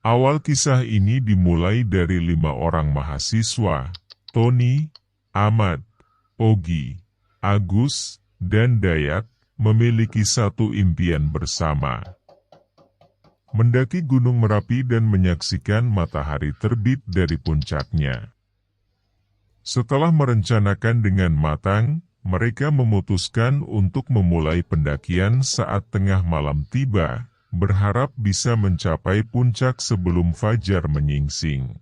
Awal kisah ini dimulai dari 5 orang mahasiswa, Tony, Ahmad, Ogi, Agus, dan Dayat, memiliki satu impian bersama. Mendaki Gunung Merapi dan menyaksikan matahari terbit dari puncaknya. Setelah merencanakan dengan matang, mereka memutuskan untuk memulai pendakian saat tengah malam tiba, berharap bisa mencapai puncak sebelum fajar menyingsing.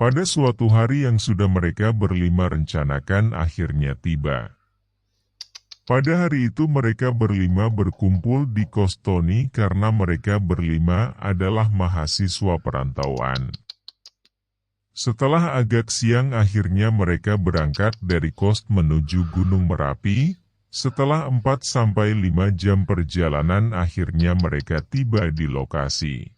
Pada suatu hari yang sudah mereka berlima rencanakan akhirnya tiba. Pada hari itu mereka berlima berkumpul di kos Tony karena mereka berlima adalah mahasiswa perantauan. Setelah agak siang akhirnya mereka berangkat dari kos menuju Gunung Merapi. Setelah 4-5 jam perjalanan akhirnya mereka tiba di lokasi.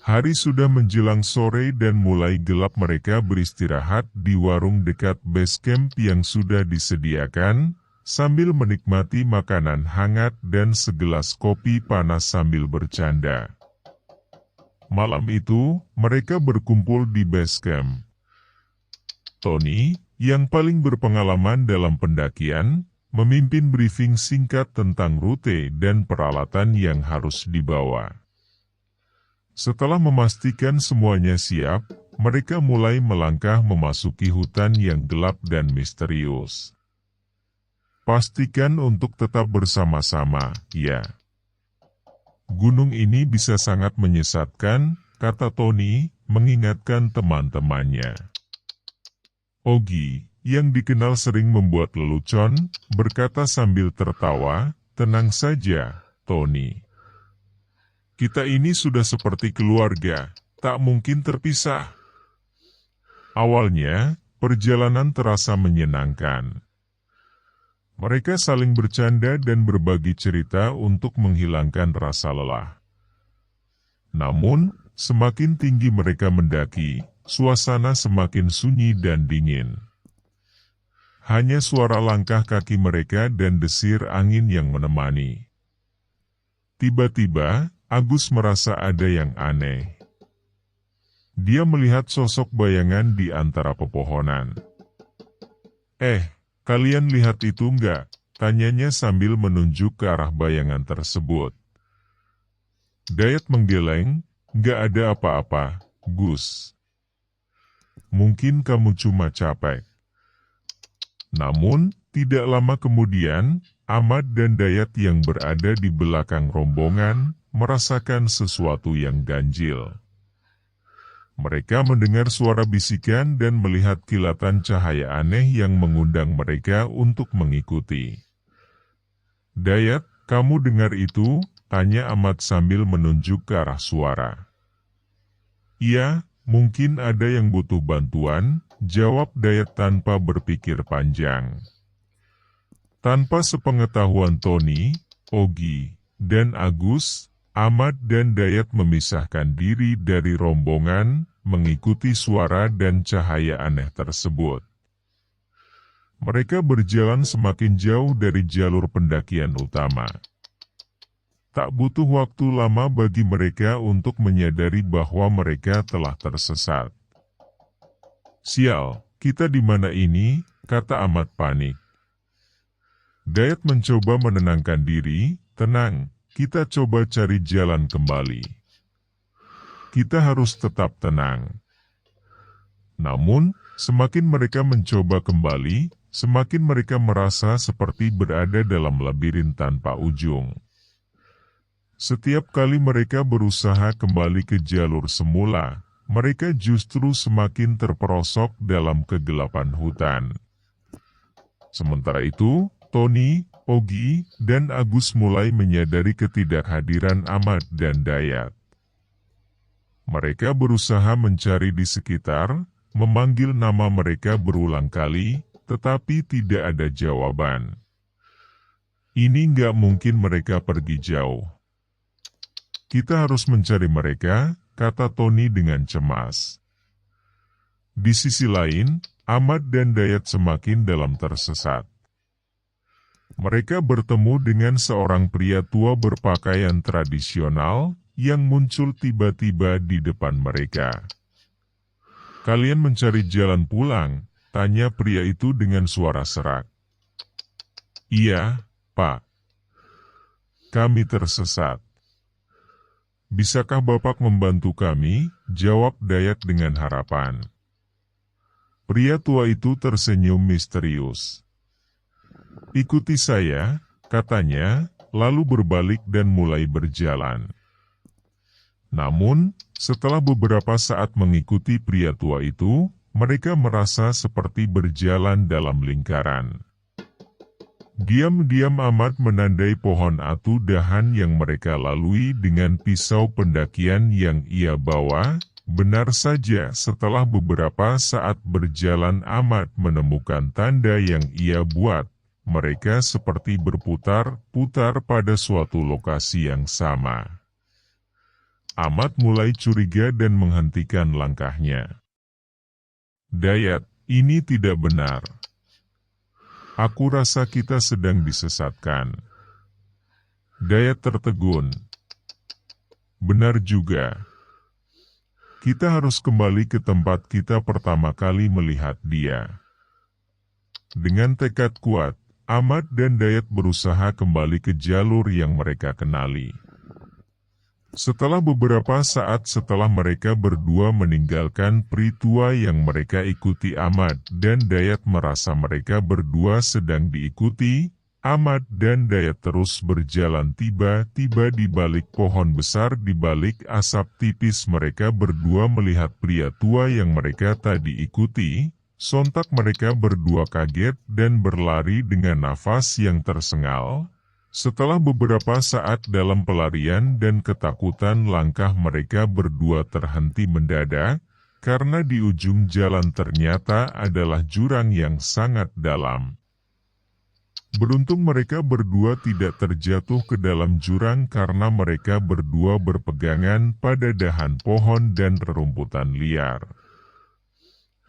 Hari sudah menjelang sore dan mulai gelap, mereka beristirahat di warung dekat base camp yang sudah disediakan, sambil menikmati makanan hangat dan segelas kopi panas sambil bercanda. Malam itu, mereka berkumpul di base camp. Tony, yang paling berpengalaman dalam pendakian, memimpin briefing singkat tentang rute dan peralatan yang harus dibawa. Setelah memastikan semuanya siap, mereka mulai melangkah memasuki hutan yang gelap dan misterius. Pastikan untuk tetap bersama-sama, ya. Gunung ini bisa sangat menyesatkan, kata Tony, mengingatkan teman-temannya. Ogi, yang dikenal sering membuat lelucon, berkata sambil tertawa, tenang saja, Tony. Kita ini sudah seperti keluarga, tak mungkin terpisah. Awalnya, perjalanan terasa menyenangkan. Mereka saling bercanda dan berbagi cerita untuk menghilangkan rasa lelah. Namun, semakin tinggi mereka mendaki, suasana semakin sunyi dan dingin. Hanya suara langkah kaki mereka dan desir angin yang menemani. Tiba-tiba, Agus merasa ada yang aneh. Dia melihat sosok bayangan di antara pepohonan. Kalian lihat itu enggak? Tanyanya sambil menunjuk ke arah bayangan tersebut. Dayat menggeleng, enggak ada apa-apa, Gus. Mungkin kamu cuma capek. Namun, tidak lama kemudian, Ahmad dan Dayat yang berada di belakang rombongan, merasakan sesuatu yang ganjil. Mereka mendengar suara bisikan dan melihat kilatan cahaya aneh yang mengundang mereka untuk mengikuti. Dayat, kamu dengar itu? Tanya Ahmad sambil menunjuk ke arah suara. Iya, mungkin ada yang butuh bantuan, jawab Dayat tanpa berpikir panjang. Tanpa sepengetahuan Tony, Ogi, dan Agus, Ahmad dan Dayat memisahkan diri dari rombongan, mengikuti suara dan cahaya aneh tersebut. Mereka berjalan semakin jauh dari jalur pendakian utama. Tak butuh waktu lama bagi mereka untuk menyadari bahwa mereka telah tersesat. Sial, kita di mana ini? Kata Ahmad panik. Dayat mencoba menenangkan diri, tenang. Kita coba cari jalan kembali. Kita harus tetap tenang. Namun, semakin mereka mencoba kembali, semakin mereka merasa seperti berada dalam labirin tanpa ujung. Setiap kali mereka berusaha kembali ke jalur semula, mereka justru semakin terperosok dalam kegelapan hutan. Sementara itu, Tony, Ogi, dan Agus mulai menyadari ketidakhadiran Ahmad dan Dayat. Mereka berusaha mencari di sekitar, memanggil nama mereka berulang kali, tetapi tidak ada jawaban. Ini nggak mungkin mereka pergi jauh. Kita harus mencari mereka, kata Tony dengan cemas. Di sisi lain, Ahmad dan Dayat semakin dalam tersesat. Mereka bertemu dengan seorang pria tua berpakaian tradisional, yang muncul tiba-tiba di depan mereka. "Kalian mencari jalan pulang?" tanya pria itu dengan suara serak. "Iya, Pak. Kami tersesat." "Bisakah Bapak membantu kami?" jawab Dayat dengan harapan. Pria tua itu tersenyum misterius. "Ikuti saya," katanya, lalu berbalik dan mulai berjalan. Namun, setelah beberapa saat mengikuti pria tua itu, mereka merasa seperti berjalan dalam lingkaran. Diam-diam Ahmad menandai pohon atu dahan yang mereka lalui dengan pisau pendakian yang ia bawa. Benar saja, setelah beberapa saat berjalan Ahmad menemukan tanda yang ia buat. Mereka seperti berputar-putar pada suatu lokasi yang sama. Ahmad mulai curiga dan menghentikan langkahnya. "Dayat, ini tidak benar. Aku rasa kita sedang disesatkan." Dayat tertegun. "Benar juga. Kita harus kembali ke tempat kita pertama kali melihat dia." Dengan tekad kuat, Ahmad dan Dayat berusaha kembali ke jalur yang mereka kenali. Setelah beberapa saat setelah mereka berdua meninggalkan pria tua yang mereka ikuti, Ahmad dan Dayat merasa mereka berdua sedang diikuti. Ahmad dan Dayat terus berjalan, tiba-tiba di balik pohon besar di balik asap tipis mereka berdua melihat pria tua yang mereka tadi ikuti. Sontak mereka berdua kaget dan berlari dengan nafas yang tersengal. Setelah beberapa saat dalam pelarian dan ketakutan, langkah mereka berdua terhenti mendadak, karena di ujung jalan ternyata adalah jurang yang sangat dalam. Beruntung mereka berdua tidak terjatuh ke dalam jurang karena mereka berdua berpegangan pada dahan pohon dan rerumputan liar.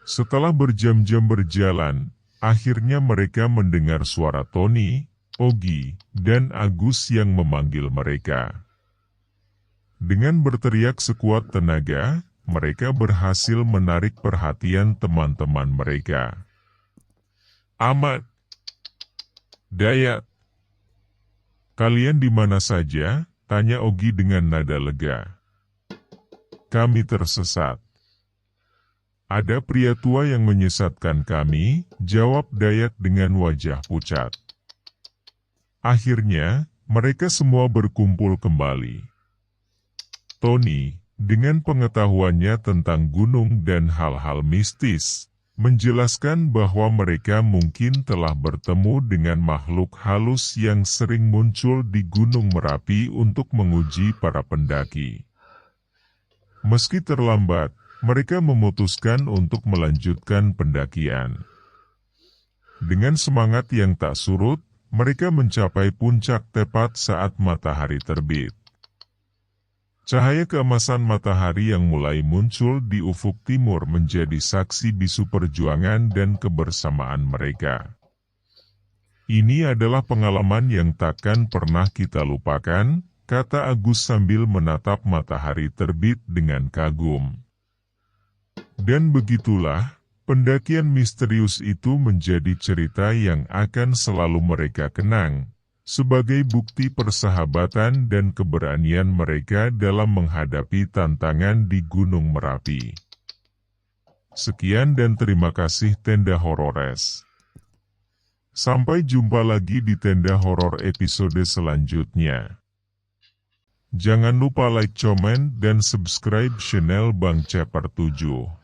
Setelah berjam-jam berjalan, akhirnya mereka mendengar suara Tony, Ogi, dan Agus yang memanggil mereka. Dengan berteriak sekuat tenaga, mereka berhasil menarik perhatian teman-teman mereka. "Ahmad, Dayat, kalian di mana saja?" tanya Ogi dengan nada lega. "Kami tersesat. Ada pria tua yang menyesatkan kami," jawab Dayat dengan wajah pucat. Akhirnya, mereka semua berkumpul kembali. Tony, dengan pengetahuannya tentang gunung dan hal-hal mistis, menjelaskan bahwa mereka mungkin telah bertemu dengan makhluk halus yang sering muncul di Gunung Merapi untuk menguji para pendaki. Meski terlambat, mereka memutuskan untuk melanjutkan pendakian. Dengan semangat yang tak surut, mereka mencapai puncak tepat saat matahari terbit. Cahaya keemasan matahari yang mulai muncul di ufuk timur menjadi saksi bisu perjuangan dan kebersamaan mereka. "Ini adalah pengalaman yang takkan pernah kita lupakan," kata Agus sambil menatap matahari terbit dengan kagum. Dan begitulah, pendakian misterius itu menjadi cerita yang akan selalu mereka kenang, sebagai bukti persahabatan dan keberanian mereka dalam menghadapi tantangan di Gunung Merapi. Sekian dan terima kasih Tenda Horores. Sampai jumpa lagi di Tenda Horor episode selanjutnya. Jangan lupa like, comment, dan subscribe channel Bang Ceper 7.